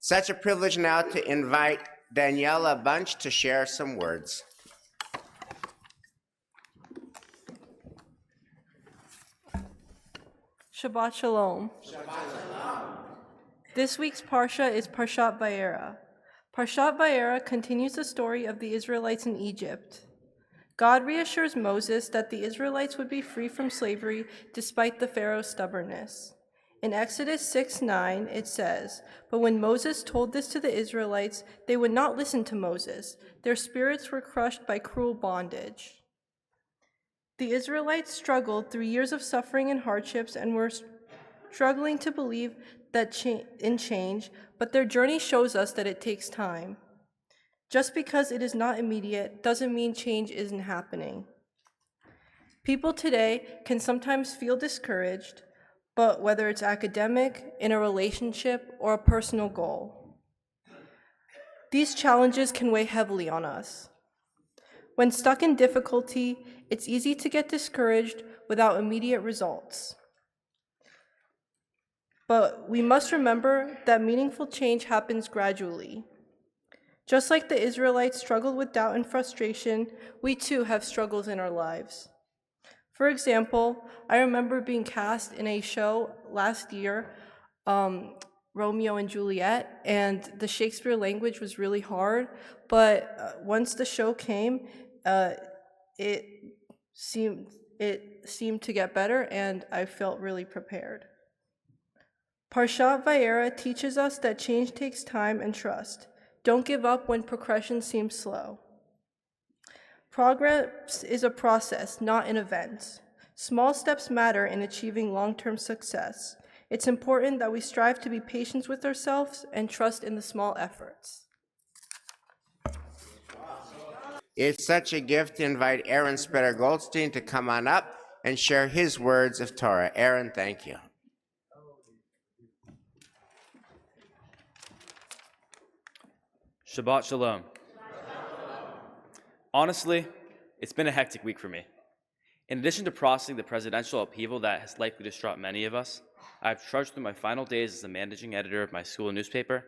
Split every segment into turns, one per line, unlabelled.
Such a privilege now to invite Daniela Bunch to share some words.
Shabbat Shalom. This week's Parsha is Parshat Vayera. Parshat Vayera continues the story of the Israelites in Egypt. God reassures Moses that the Israelites would be free from slavery despite the Pharaoh's stubbornness. In Exodus 6:9, it says, "But when Moses told this to the Israelites, they would not listen to Moses. Their spirits were crushed by cruel bondage." The Israelites struggled through years of suffering and hardships and were struggling to believe in change, but their journey shows us that it takes time. Just because it is not immediate doesn't mean change isn't happening. People today can sometimes feel discouraged, but whether it's academic, in a relationship, or a personal goal, these challenges can weigh heavily on us. When stuck in difficulty, it's easy to get discouraged without immediate results. But we must remember that meaningful change happens gradually. Just like the Israelites struggled with doubt and frustration, we too have struggles in our lives. For example, I remember being cast in a show last year, Romeo and Juliet, and the Shakespeare language was really hard, but once the show came, it seemed to get better, and I felt really prepared. Parshat Vayera teaches us that change takes time and trust. Don't give up when progression seems slow. Progress is a process, not an event. Small steps matter in achieving long-term success. It's important that we strive to be patient with ourselves and trust in the small efforts.
It's such a gift to invite Aaron Spetter-Goldstein to come on up and share his words of Torah. Aaron, thank you.
Shabbat Shalom. Honestly, it's been a hectic week for me. In addition to processing the presidential upheaval that has likely distraught many of us, I've trudged through my final days as the managing editor of my school newspaper,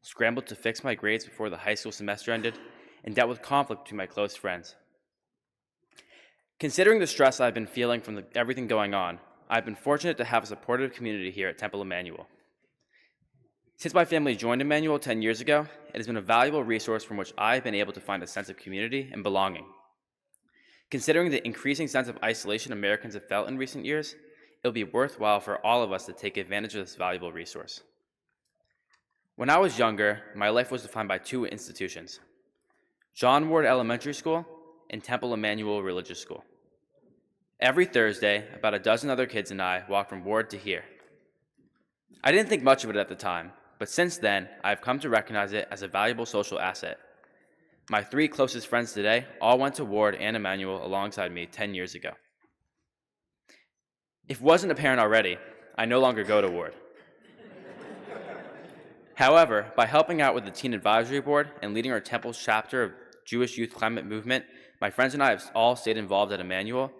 scrambled to fix my grades before the high school semester ended, and dealt with conflict between my close friends. Considering the stress I've been feeling from everything going on, I've been fortunate to have a supportive community here at Temple Emmanuel. Since my family joined Emmanuel 10 years ago, it has been a valuable resource from which I've been able to find a sense of community and belonging. Considering the increasing sense of isolation Americans have felt in recent years, it'll be worthwhile for all of us to take advantage of this valuable resource. When I was younger, my life was defined by two institutions: John Ward Elementary School and Temple Emmanuel Religious School. Every Thursday, about a dozen other kids and I walked from Ward to here. I didn't think much of it at the time, but since then, I've come to recognize it as a valuable social asset. My three closest friends today all went to Ward and Emmanuel alongside me 10 years ago. If it wasn't apparent already, I no longer go to Ward. However, by helping out with the Teen Advisory Board and leading our Temple's chapter of Jewish Youth Climate Movement, my friends and I have all stayed involved at Emmanuel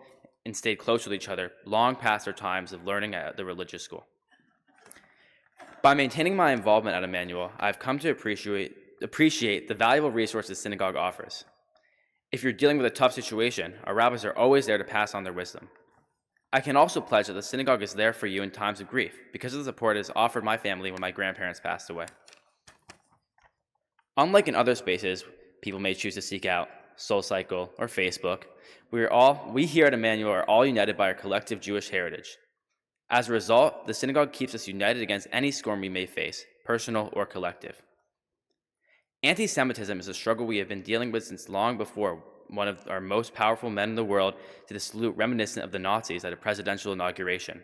and stayed close with each other long past our times of learning at the religious school. By maintaining my involvement at Emmanuel, I've come to appreciate the valuable resources synagogue offers. If you're dealing with a tough situation, our rabbis are always there to pass on their wisdom. I can also pledge that the synagogue is there for you in times of grief because of the support it has offered my family when my grandparents passed away. Unlike in other spaces people may choose to seek out, SoulCycle or Facebook, we here at Emmanuel are all united by our collective Jewish heritage. As a result, the synagogue keeps us united against any storm we may face, personal or collective. Anti-Semitism is a struggle we have been dealing with since long before one of our most powerful men in the world did a salute reminiscent of the Nazis at a presidential inauguration.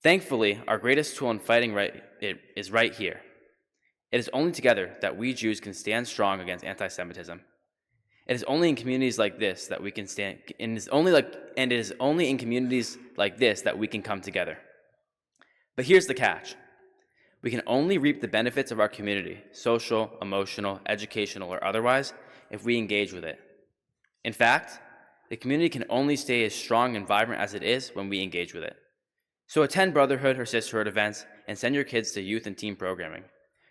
Thankfully, our greatest tool in fighting is right here. It is only together that we Jews can stand strong against anti-Semitism. It is only in communities like this that we can stand, and it is only in communities like this that we can come together. But here's the catch. We can only reap the benefits of our community, social, emotional, educational, or otherwise, if we engage with it. In fact, the community can only stay as strong and vibrant as it is when we engage with it. So attend brotherhood or sisterhood events and send your kids to youth and teen programming.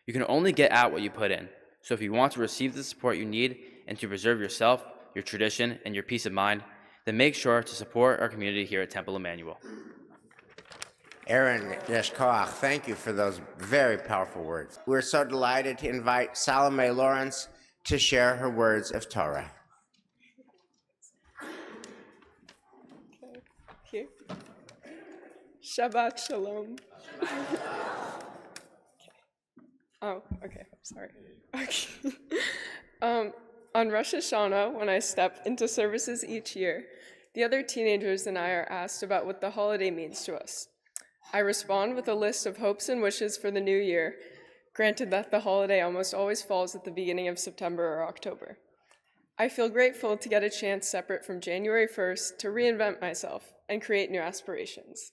You can only get out what you put in. So if you want to receive the support you need and to preserve yourself, your tradition, and your peace of mind, then make sure to support our community here at Temple Emmanuel.
Aaron Yeshkoach, thank you for those very powerful words. We're so delighted to invite Salome Lawrence to share her words of Torah.
Here. Shabbat shalom. Oh, okay, sorry. Okay. On Rosh Hashanah, when I step into services each year, the other teenagers and I are asked about what the holiday means to us. I respond with a list of hopes and wishes for the new year, granted that the holiday almost always falls at the beginning of September or October. I feel grateful to get a chance separate from January 1st to reinvent myself and create new aspirations.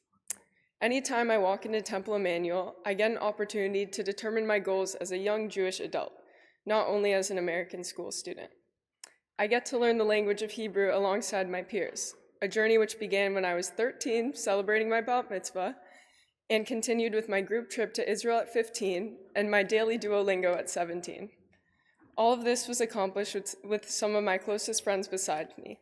Anytime I walk into Temple Emmanuel, I get an opportunity to determine my goals as a young Jewish adult, not only as an American school student. I get to learn the language of Hebrew alongside my peers, a journey which began when I was 13, celebrating my bat mitzvah, and continued with my group trip to Israel at 15 and my daily Duolingo at 17. All of this was accomplished with some of my closest friends beside me.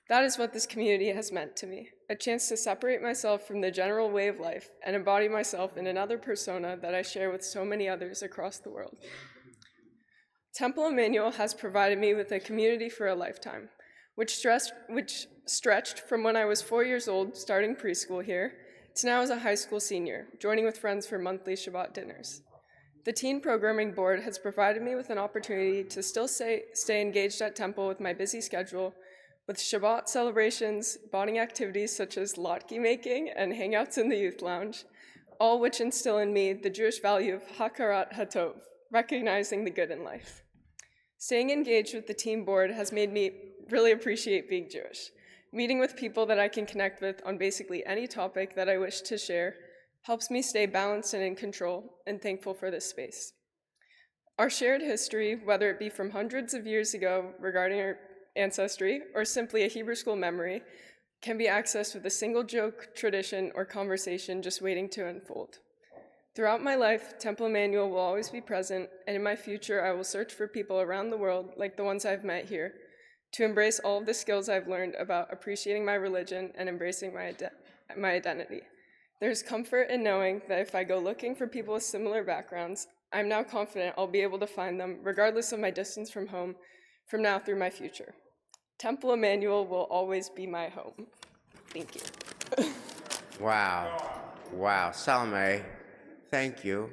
That is what this community has meant to me, a chance to separate myself from the general way of life and embody myself in another persona that I share with so many others across the world. Temple Emmanuel has provided me with a community for a lifetime, which stretched from when I was 4 years old, starting preschool here, to now as a high school senior, joining with friends for monthly Shabbat dinners. The Teen Programming Board has provided me with an opportunity to still stay engaged at Temple with my busy schedule, with Shabbat celebrations, bonding activities such as latke making and hangouts in the youth lounge, all which instill in me the Jewish value of hakarat hatov, recognizing the good in life. Staying engaged with the team board has made me really appreciate being Jewish. Meeting with people that I can connect with on basically any topic that I wish to share helps me stay balanced and in control, and thankful for this space. Our shared history, whether it be from hundreds of years ago regarding our ancestry or simply a Hebrew school memory, can be accessed with a single joke, tradition, or conversation just waiting to unfold. Throughout my life, Temple Emmanuel will always be present, and in my future, I will search for people around the world, like the ones I've met here, to embrace all of the skills I've learned about appreciating my religion and embracing my identity. There's comfort in knowing that if I go looking for people with similar backgrounds, I'm now confident I'll be able to find them, regardless of my distance from home, from now through my future. Temple Emmanuel will always be my home. Thank you.
Wow. Wow. Salome, thank you.